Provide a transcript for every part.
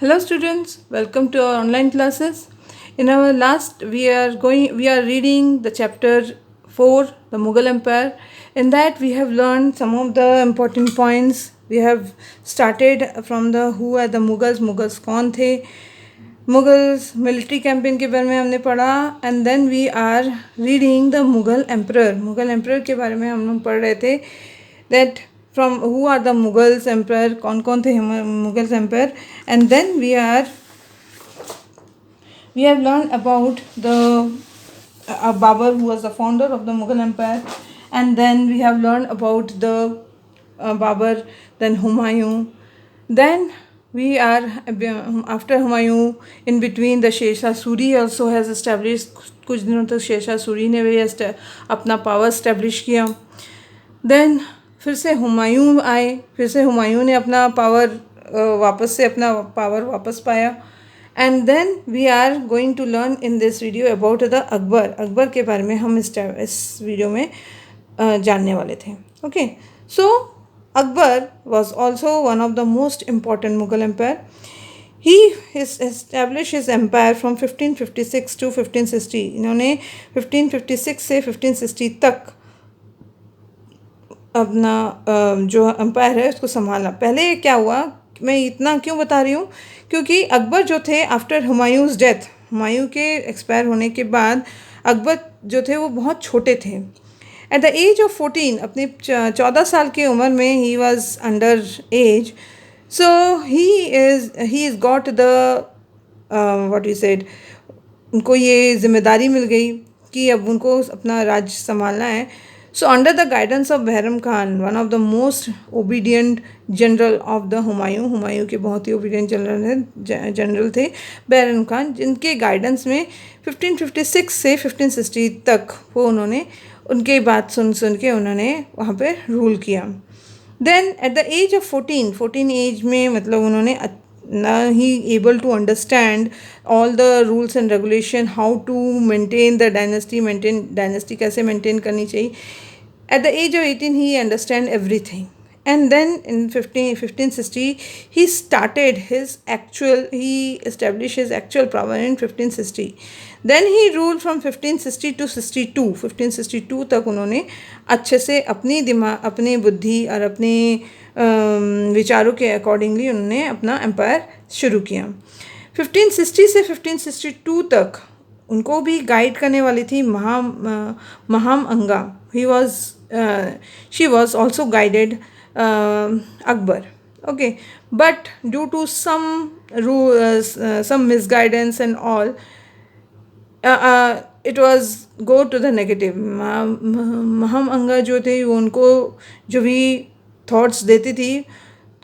Hello students, welcome to our online classes. In our last we are reading the chapter 4, the Mughal Empire. In that we have learned some of the important points. We have started from the who are the Mughals कौन थे, Mughals military campaign के बारे में हमने पढ़ा and then we are reading the Mughal emperor के बारे में हम लोग पढ़ रहे थे that from who are the Mughals emperor, कौन कौन थे Mughals empire and then we have learn about the Babur who was the founder of the Mughal empire and then we have learned about the Babur, then Humayun, then we are after Humayun in between the Shershah Suri also has established. कुछ दिनों तक शेरशाह सूरी ने भी अपना power establish किया. Then फिर से हुमायूं आए, फिर से हुमायूं ने अपना पावर वापस पाया and then we are going to learn in this video about the Akbar के बारे में हम इस वीडियो में जानने वाले थे. Okay, so Akbar was also one of the most important Mughal empire. He established his empire from 1556 to 1560. इन्होंने 1556 से 1560 तक अपना जो एम्पायर है उसको संभाला. पहले क्या हुआ, मैं इतना क्यों बता रही हूँ, क्योंकि अकबर जो थे आफ्टर हुमायूंस डेथ, हुमायूं के एक्सपायर होने के बाद अकबर जो थे वो बहुत छोटे थे. एट द एज ऑफ 14, अपनी 14 साल की उम्र में he was under as. So he is got the what you said, उनको ये जिम्मेदारी मिल गई कि अब उनको अपना राज्य संभालना है. So under the guidance of Bahram Khan, one of the most obedient general of the Humayun के बहुत ही ओबीडियंट जनरल थे बहरम खान, जिनके गाइडेंस में 1556 से 1560 तक वो उन्होंने उनकी बात सुन के उन्होंने वहाँ पे रूल किया. Then at the age of 14 age में मतलब उन्होंने ना ही able to understand all the rules and regulation, how to maintain the dynasty कैसे मेंटेन करनी चाहिए. At the age of 18 he understand everything and then in 1560 he established his actual power in 1560. then he ruled from 1560 to 1562 तक उन्होंने अच्छे से अपनी बुद्धि और अपने विचारों के अकॉर्डिंगली उन्होंने अपना एम्पायर शुरू किया. 1560 से 1562 तक उनको भी गाइड करने वाली थी महाम अंगा. She was also guided Akbar. Okay, but due to some misguidance and all, it was go to the negative. Maham Anga जो थे वो उनको जो भी थॉट्स देती थी,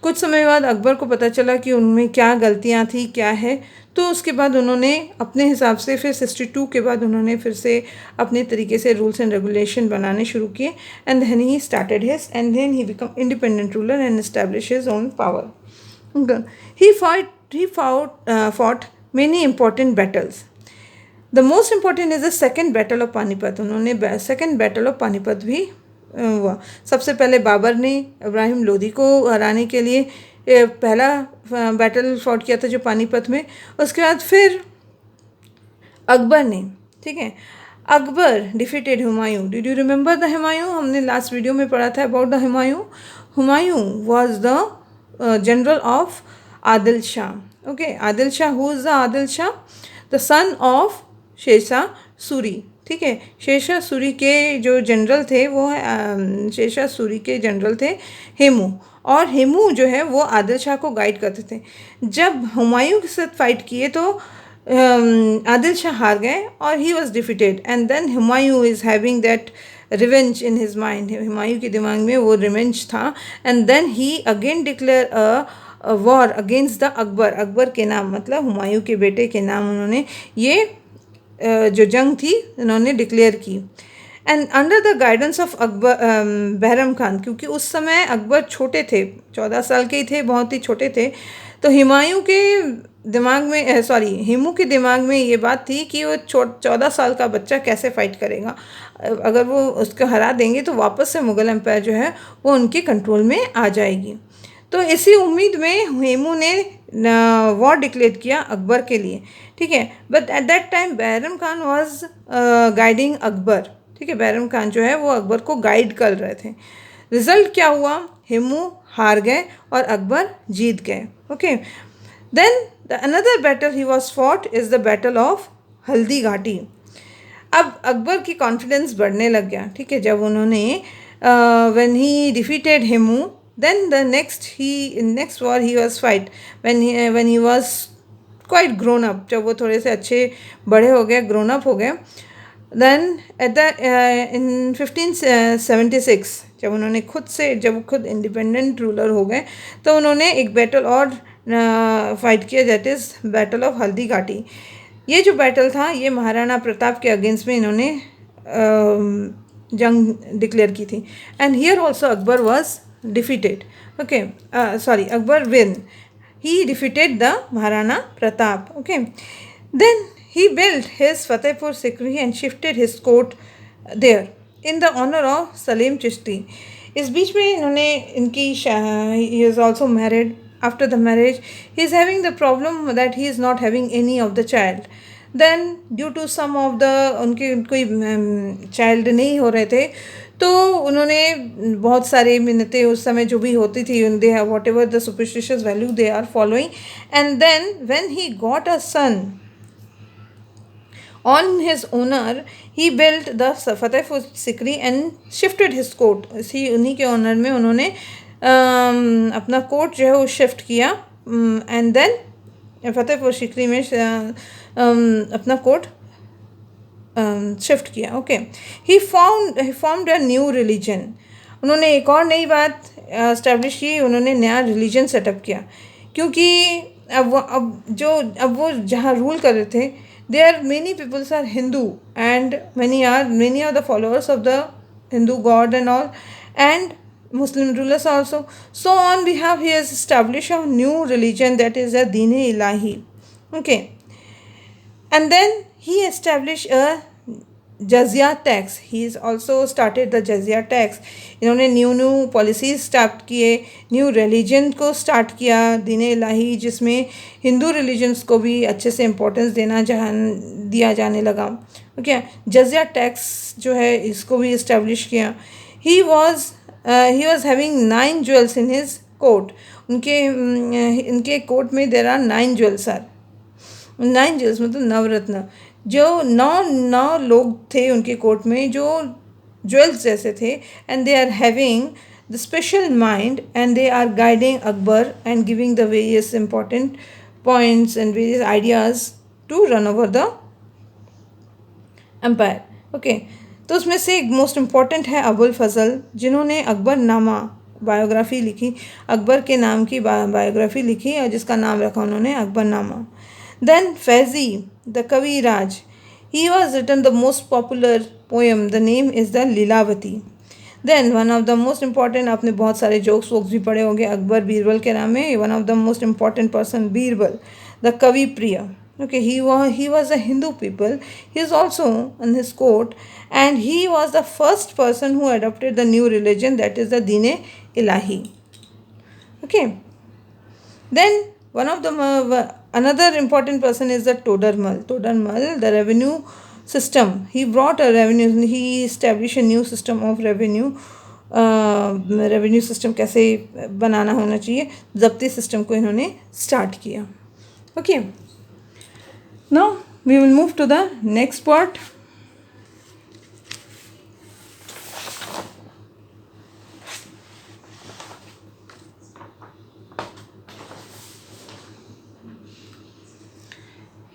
कुछ समय बाद अकबर को पता चला कि उनमें क्या गलतियाँ थी, क्या है. तो उसके बाद उन्होंने अपने हिसाब से फिर 62 के बाद उन्होंने फिर से अपने तरीके से रूल्स एंड रेगुलेशन बनाने शुरू किए and then he started his and then he become independent ruler and establish his own power. He fought many important battles. The most important is the second battle of Panipat. उन्होंने second battle of Panipat भी हुआ. सबसे पहले बाबर ने इब्राहिम लोदी को हराने के लिए पहला बैटल फॉट किया था जो पानीपत में. उसके बाद फिर अकबर ने, ठीक है, Akbar defeated Humayun. Did you remember the Humayun? हमने लास्ट वीडियो में पढ़ा था about the Humayun. Humayun was the general of Adil Shah. Okay, Adil Shah. Who is the Adil Shah? The son of Sher Shah Suri. ठीक है, शेरशाह सूरी के जो जनरल थे वो शेरशाह सूरी के जनरल थे हेमू, और हेमू जो है वो आदिल शाह को गाइड करते थे. जब हुमायूं के साथ फाइट किए तो आदिल शाह हार गए और he was defeated and then Humayun is having that revenge in his mind. Humayun के दिमाग में वो रिवेंज था and then he again declare a war against the Akbar के नाम, मतलब हुमायूं के बेटे के नाम उन्होंने ये जो जंग थी उन्होंने डिक्लेयर की. And under the guidance of Bahram Khan, क्योंकि उस समय अकबर छोटे थे, 14 साल के ही थे, बहुत ही छोटे थे. तो हेमू के दिमाग में ये बात थी कि वो 14 साल का बच्चा कैसे फाइट करेगा. अगर वो उसको हरा देंगे तो वापस से मुग़ल एम्पायर जो है वो उनके कंट्रोल में आ जाएगी. तो इसी उम्मीद में हेमू ने वॉर डिक्लेयर किया अकबर के लिए, ठीक है। But at that time Bairam Khan was guiding Akbar, ठीक है। बैरम खान जो है वो अकबर को गाइड कर रहे थे। रिजल्ट क्या हुआ, हेमू हार गए और अकबर जीत गए, okay. Then the another battle he was fought is the battle of Haldi Ghati. अब अकबर की कॉन्फिडेंस बढ़ने लग गया, ठीक है। जब उन्होंने when he defeated Hemu, then the next war he was fight when he was quite grown up, जब वो थोड़े से अच्छे बड़े हो गए, ग्रोन अप हो गए। देन एट द इन 1576 जब वो खुद इंडिपेंडेंट रूलर हो गए, तो उन्होंने एक बैटल और फाइट किया, that is battle of Haldi घाटी। ये जो बैटल था ये महाराणा प्रताप के अगेंस्ट में इन्होंने जंग डिक्लेयर की थी। And here also Akbar was defeated, okay, sorry, Akbar win, he defeated the Maharana Pratap, okay. Then he built his Fatehpur Sikri and shifted his court there in the honor of Salim Chishti. इस बीच में इन्होंने इनकी he is also married. After the marriage he is having the problem that he is not having any of the child. Then due to some of the उनके कोई child नहीं हो रहे थे, तो उन्होंने बहुत सारे मिन्नतें उस समय जो भी होती थी, they have whatever the superstitious value they are following, and then when he got a son on his honour he built the Fatehpur Sikri and shifted his court. इसी उन्हीं के ऑनर में उन्होंने अपना कोर्ट जो है वो शिफ्ट किया, एंड देन फतेहपुर सिकरी में अपना कोर्ट शिफ्ट किया, okay. He formed a new religion. उन्होंने एक और नई बात इस्टेब्लिश की, उन्होंने नया रिलीजन सेटअप किया, क्योंकि अब वो जहाँ रूल कर रहे थे, there many peoples are Hindu and many are the followers of the Hindu god and all, and Muslim rulers also. So on behalf he has established a new religion, that is a Deen-e Ilahi, okay. And then he established a jizya tax, he is also started the jizya tax. इन्होंने new policies start किए, new religion को start किया, दीन इलाही, जिसमें Hindu religions को भी अच्छे से importance दिया जाने लगा, ओके। जजिया टैक्स जो है इसको भी इस्टेब्लिश किया। He was having 9 jewels in his court. इनके कोर्ट में there are 9 jewels are 9 jewels मतलब नवरत्न। जो नौ लोग थे उनके कोर्ट में जो ज्वेल्स जैसे थे, and they are having the special mind and they are guiding Akbar and giving the various important points and various ideas to run over the empire, okay. तो उसमें से एक मोस्ट इम्पॉर्टेंट है अबुल फजल, जिन्होंने अकबर नामा बायोग्राफी लिखी, अकबर के नाम की बायोग्राफी लिखी और जिसका नाम रखा उन्होंने Akbarnama. Then Faizi, the Kavi Raj, he was written the most popular poem. The name is the Lilavati. Then one of the most important, आपने बहुत सारे जोक्स वोक्स भी पढ़े होंगे अकबर बीरबल के नाम में। one of the most important person Birbal, the Kavi Priya. Okay, he was a Hindu people. He is also in his court, and he was the first person who adopted the new religion, that is the Deen-e Ilahi. Okay. Then one of the another important person is the Todarmal. Todarmal, the revenue system. He brought a revenue. He established a new system of revenue. Revenue system कैसे बनाना होना चाहिए, ज़ब्ती system को इन्होंने start किया, okay. Now we will move to the next part.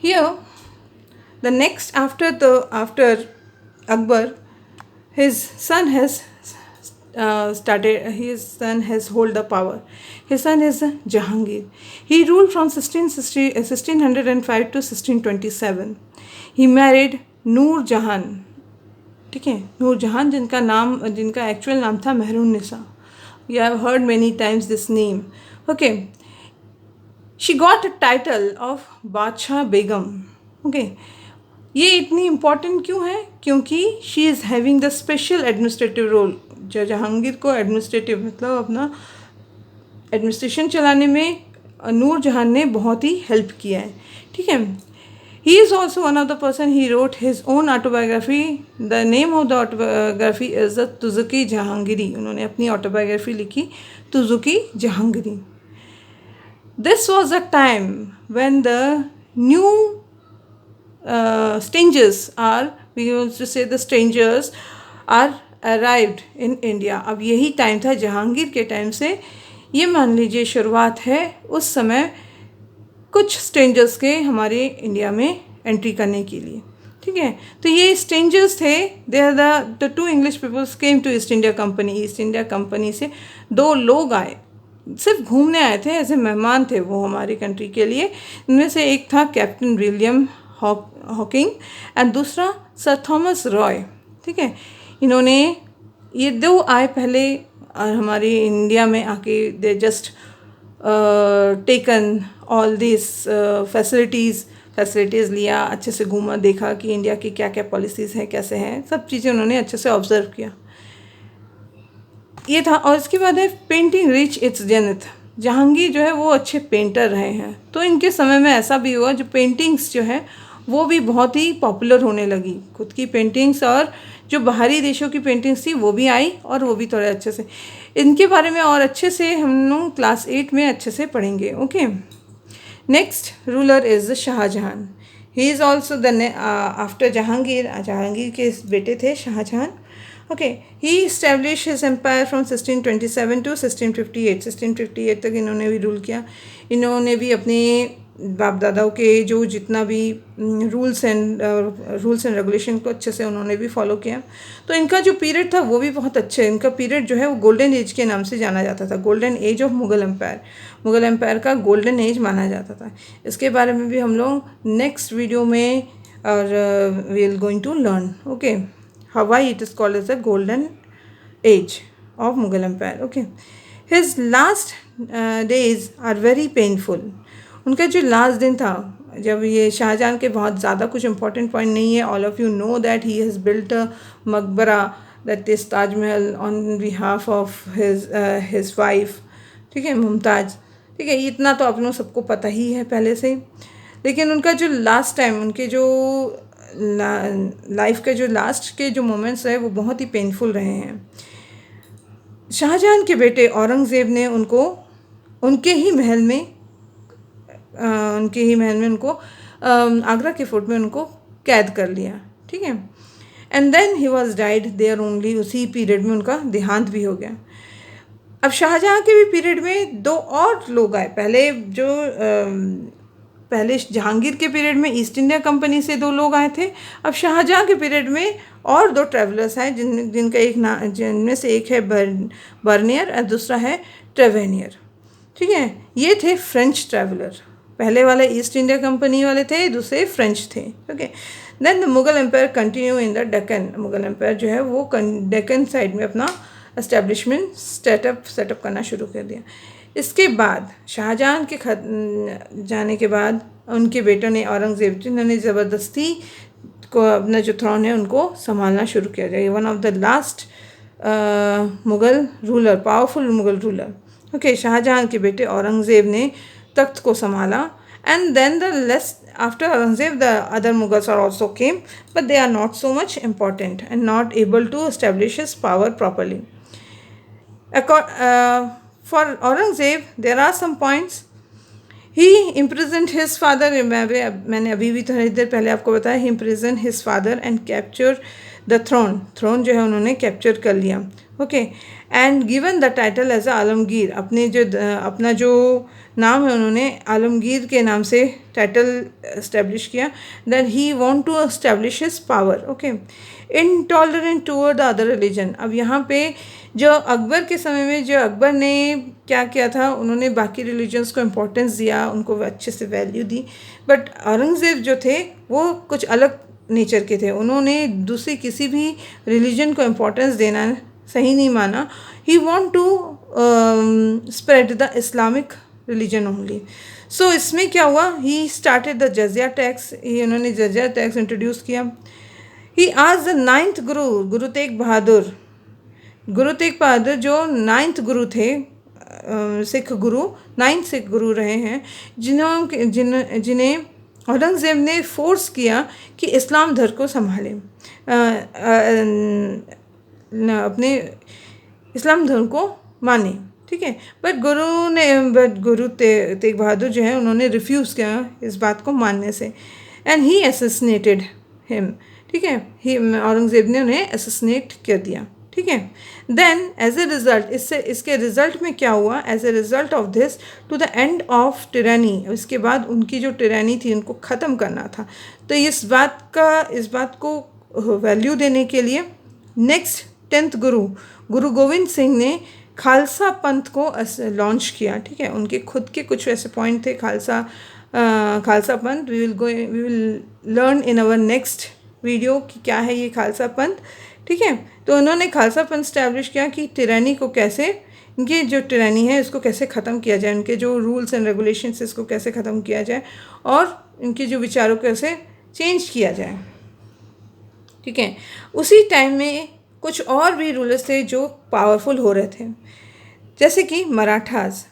Here, the next after Akbar, his son has hold the power. His son is Jahangir. He ruled from 1605 to 1627. He married Noor Jahan. ठीक है, नूर जहान जिनका actual नाम था Mehrun Nisa. You have heard many times this name. Okay. She got a title of बादशाह बेगम, okay. ये इतनी important क्यों है? क्योंकि she is having the special administrative role. Jahangir को एडमिनिस्ट्रेटिव मतलब अपना एडमिनिस्ट्रेशन चलाने में नूर जहान ने बहुत ही हेल्प किया है, ठीक है। He is also one of the person, he wrote his own autobiography. The name of the autobiography is the Tuzuki Jahangiri. उन्होंने अपनी ऑटोबायोग्राफी लिखी Tuzuki Jahangiri. This was a time when the new strangers are, we used to say the strangers are arrived in India। अब यही time था जहांगीर के time से, ये मान लीजिए शुरुआत है उस समय कुछ स्ट्रेंजर्स के हमारे इंडिया में एंट्री करने के लिए, ठीक है। तो ये स्ट्रेंजर्स थे, they are the two English peoples came to East India Company. East India Company से दो लोग आए, सिर्फ घूमने आए थे, ऐसे मेहमान थे वो हमारी कंट्री के लिए। इनमें से एक था कैप्टन विलियम हॉकिंग एंड दूसरा सर थॉमस रॉय, ठीक है। इन्होंने ये दो आए पहले हमारे इंडिया में आके, they just taken all this facilities लिया, अच्छे से घूमा, देखा कि इंडिया की क्या क्या पॉलिसीज़ हैं, कैसे हैं, सब चीज़ें उन्होंने अच्छे से ऑब्जर्व किया, ये था। और इसके बाद है painting rich it's zenith. Jahangir जो है वो अच्छे पेंटर रहे हैं, तो इनके समय में ऐसा भी हुआ जो पेंटिंग्स जो है वो भी बहुत ही पॉपुलर होने लगी। खुद की पेंटिंग्स और जो बाहरी देशों की पेंटिंग्स थी वो भी आई, और वो भी थोड़े अच्छे से, इनके बारे में और अच्छे से हम लोग क्लास 8 में अच्छे से पढ़ेंगे, okay. Next ruler is Shah Jahan. He is also the after Jahangir, Jahangir के बेटे थे Shah Jahan, okay. He establish his empire from 1627 to 1658। 1658 तक इन्होंने भी रूल किया। इन्होंने भी अपने बाप दादाओं के जो जितना भी रूल्स एंड रेगुलेशन को अच्छे से उन्होंने भी फॉलो किया। तो इनका जो पीरियड था वो भी बहुत अच्छे, इनका पीरियड जो है वो गोल्डन एज के नाम से जाना जाता था, golden age of Mughal empire. Mughal empire का गोल्डन एज माना जाता था। इसके बारे में भी हम लोग नेक्स्ट वीडियो में और we will going to learn, okay, how why it is called as the golden age of Mughal Empire, okay। His last days are very painful। उनका जो लास्ट दिन था, जब ये शाहजहां के बहुत ज़्यादा कुछ इंपॉर्टेंट पॉइंट नहीं है। All of you know that he has built a मकबरा, that is Taj Mahal, on behalf of his wife, ठीक है, मुमताज़, ठीक है। इतना तो आप लोग सबको पता ही है पहले से। लेकिन उनका जो लास्ट टाइम, उनके जो लाइफ के जो लास्ट के जो मोमेंट्स रहे वो बहुत ही पेनफुल रहे हैं। शाहजहां के बेटे औरंगज़ेब ने उनको उनके ही महल में उनको आगरा के फोर्ट में उनको कैद कर लिया, ठीक है। And then he was died there only. उसी पीरियड में उनका देहांत भी हो गया। अब शाहजहां के भी पीरियड में दो और लोग आए। पहले जहांगीर के पीरियड में ईस्ट इंडिया कंपनी से दो लोग आए थे। अब शाहजहां के पीरियड में और दो ट्रैवलर्स हैं, जिनका जिनमें से एक है बर्नियर और दूसरा है ट्रेवेनियर, ठीक है। ये थे फ्रेंच ट्रैवलर। पहले वाले ईस्ट इंडिया कंपनी वाले थे, दूसरे फ्रेंच थे, okay. Then the Mughal empire continue in the Deccan. Mughal empire जो है वो डेक्कन साइड में अपना एस्टेब्लिशमेंट सेटअप करना शुरू कर दिया। इसके बाद शाहजहां के जाने के बाद उनके बेटों ने, औरंगज़ेब, जिन्होंने ज़बरदस्ती को अपना जो थ्रोन है उनको संभालना शुरू किया जाए। One of the last Mughal ruler, powerful Mughal ruler, okay. Shah Jahan के बेटे औरंगज़ेब ने तख्त को संभाला। And then after Aurangzeb the other Mughals are also came, but they are not so much important and not able to establish his power properly. For Aurangzeb there are some points. He imprisoned his father। मैंने अभी भी थोड़ी देर पहले आपको बताया, he imprisoned his father and captured the throne। Throne जो है उन्होंने कैप्चर कर लिया, okay. And given the title as Alamgir. अपना जो नाम है उन्होंने आलमगीर के नाम से टाइटल इस्टेब्लिश किया। That he want to establish his power, okay. Intolerant toward the other religion. अब यहाँ पे जो अकबर के समय में जो अकबर ने क्या किया था, उन्होंने बाकी रिलीजन्स को इम्पोर्टेंस दिया, उनको अच्छे से वैल्यू दी। बट औरंगज़ेब जो थे वो कुछ अलग नेचर के थे। उन्होंने दूसरी किसी भी रिलीजन को इम्पोर्टेंस देना सही नहीं माना। He want to spread the Islamic religion only. So इसमें क्या हुआ, he started the jizya tax. उन्होंने जजिया टैक्स इंट्रोड्यूस किया। ही आज द 9th गुरु तेग बहादुर जो 9th गुरु थे सिख गुरु, 9 सिख गुरु रहे हैं जिन्हें औरंगज़ेब ने फोर्स किया कि इस्लाम धर्म को संभालें, अपने इस्लाम धर्म को माने, ठीक है। बट गुरु तेग बहादुर जो है उन्होंने रिफ्यूज़ किया इस बात को मानने से, एंड ही असैसिनेटेड हिम, ठीक है। औरंगज़ेब ने उन्हें असैसिनेट कर दिया, ठीक है। देन एज ए रिज़ल्ट, इसके रिज़ल्ट में क्या हुआ, as a result of this to the end of tyranny, इसके बाद उनकी जो टिरानी थी उनको ख़त्म करना था। तो इस बात को वैल्यू देने के लिए नेक्स्ट 10th गुरु गोविंद सिंह ने खालसा पंथ को लॉन्च किया, ठीक है। उनके खुद के कुछ ऐसे पॉइंट थे Khalsa Panth. We will learn in our next video कि क्या है ये खालसा पंथ, ठीक है। तो उन्होंने खालसा पंथ स्टैब्लिश किया कि टिरानी को कैसे, इनकी जो टिरानी है इसको कैसे ख़त्म किया जाए, इनके जो रूल्स एंड रेगुलेशंस है इसको कैसे ख़त्म किया जाए, और इनके जो विचारों को कैसे चेंज किया जाए, ठीक है। उसी टाइम में कुछ और भी रूलर्स थे जो पावरफुल हो रहे थे, जैसे कि मराठास,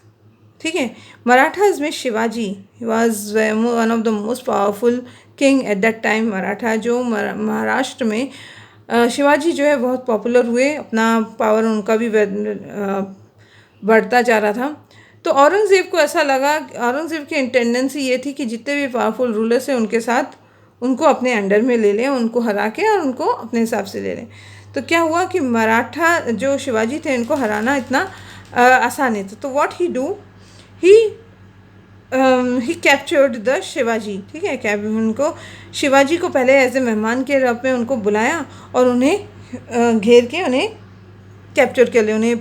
ठीक है। मराठास में Shivaji was one of the most powerful king at that time. Maratha जो महाराष्ट्र में शिवाजी जो है बहुत पॉपुलर हुए, अपना पावर उनका भी बढ़ता जा रहा था। तो औरंगज़ेब को ऐसा लगा, औरंगज़ेब की टेंडेंसी ये थी कि जितने भी पावरफुल रूलर्स हैं उनके साथ उनको अपने अंडर में ले लें, उनको हरा के और उनको अपने हिसाब से ले लें। तो क्या हुआ कि मराठा जो शिवाजी थे इनको हराना इतना आसान नहीं था। तो what he do, he captured the Shivaji, ठीक है। उनको शिवाजी को पहले एज ए मेहमान के रूप में उनको बुलाया और उन्हें घेर के उन्हें कैप्चर कर लिया, उन्हें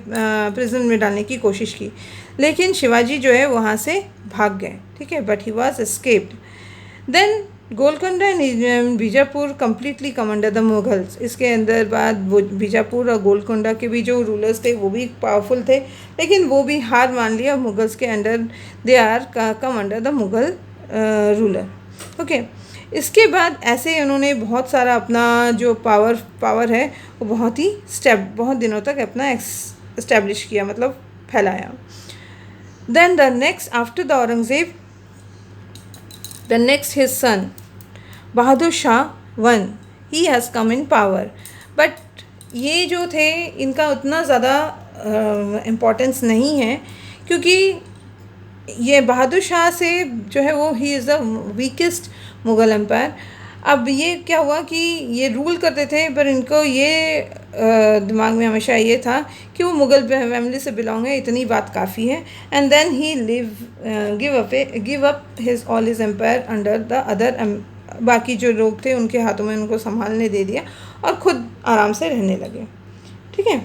प्रिजन में डालने की कोशिश की, लेकिन शिवाजी जो है वहाँ से भाग गए, ठीक है। But he was escaped. Then Golconda and Bijapur completely come under the Mughals. इसके अंदर बाद बीजापुर और गोलकोंडा के भी जो रूलर्स थे वो भी पावरफुल थे, लेकिन वो भी हार मान लिया मुगल्स के under, they are come under the Mughal ruler, okay. इसके बाद ऐसे उन्होंने बहुत सारा अपना जो पावर है वो बहुत दिनों तक अपना इस्टेब्लिश किया, मतलब फैलाया। Then the next after the Aurangzeb, the next his son Bahadur Shah I, he has come in power, but ये जो थे इनका उतना ज़्यादा इम्पोर्टेंस नहीं है, क्योंकि ये बहादुर शाह से जो है वो he is the weakest Mughal empire. अब ये क्या हुआ कि ये रूल करते थे, पर इनको ये दिमाग में हमेशा ये था कि वो मुग़ल फैमिली से बिलोंग है, इतनी बात काफ़ी है। And then he give up his all his empire under the other, बाकी जो लोग थे उनके हाथों में उनको संभालने दे दिया और ख़ुद आराम से रहने लगे, ठीक है।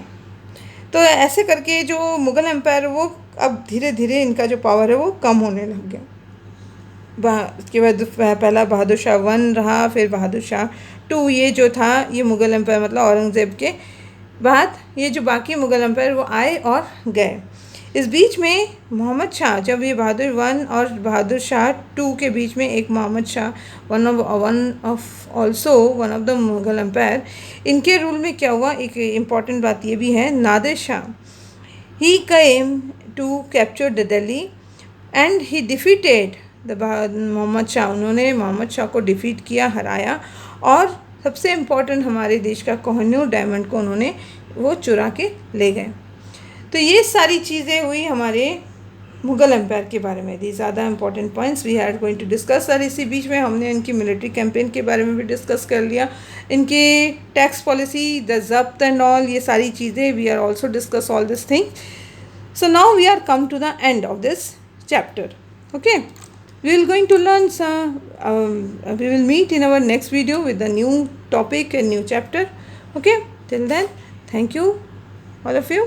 तो ऐसे करके जो मुग़ल एम्पायर वो अब धीरे धीरे इनका जो पावर है वो कम होने लग गया। इसके बाद पहला बहादुर शाह 1 रहा, फिर बहादुर शाह 2, ये जो था ये मुग़ल एम्पायर मतलब औरंगज़ेब के बाद ये जो बाकी मुग़ल एम्पायर वो आए और गए। इस बीच में मोहम्मद शाह, जब ये बहादुर 1 और बहादुर शाह 2 के बीच में एक Mohammad Shah one of the Mughal empire, इनके रूल में क्या हुआ, एक इम्पॉर्टेंट बात ये भी है, Nadir Shah he came to capture the Delhi and he defeated Mohammad Shah. उन्होंने मोहम्मद शाह को डिफीट किया, हराया, और सबसे इम्पोर्टेंट हमारे देश का कोहिनूर डायमंड को उन्होंने वो चुरा के ले गए। तो ये सारी चीज़ें हुई हमारे मुग़ल एम्पायर के बारे में, दी ज़्यादा important points we are going to discuss. और इसी बीच में हमने इनकी मिलिट्री कैंपेन के बारे में भी डिस्कस कर लिया, इनके tax policy, the zabt and all, ये सारी चीज़ें we are also discuss all this thing. So now we are come to the end of this chapter, okay. We will going to learn we will meet in our next video with a new topic and new chapter, okay. Till then, thank you all of you.